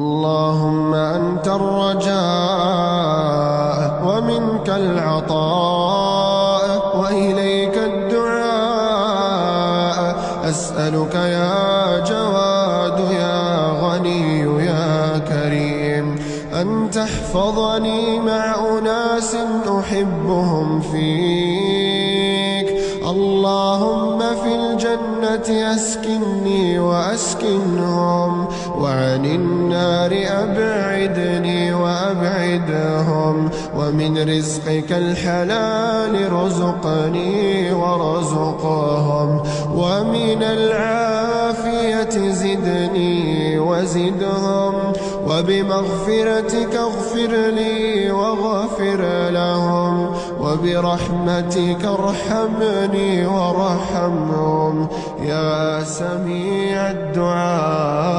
اللهم أنت الرجاء ومنك العطاء وإليك الدعاء. أسألك يا جواد يا غني يا كريم أن تحفظني مع أناس أحبهم فيك. اللهم في الجنة أسكنني وأسكنهم، وعن النار أبعدني وأبعدهم، ومن رزقك الحلال رزقني ورزقهم، ومن العافية زدني وزدهم، وبمغفرتك اغفر لي واغفر لهم، وبرحمتك ارحمني وارحمهم يا سميع الدعاء.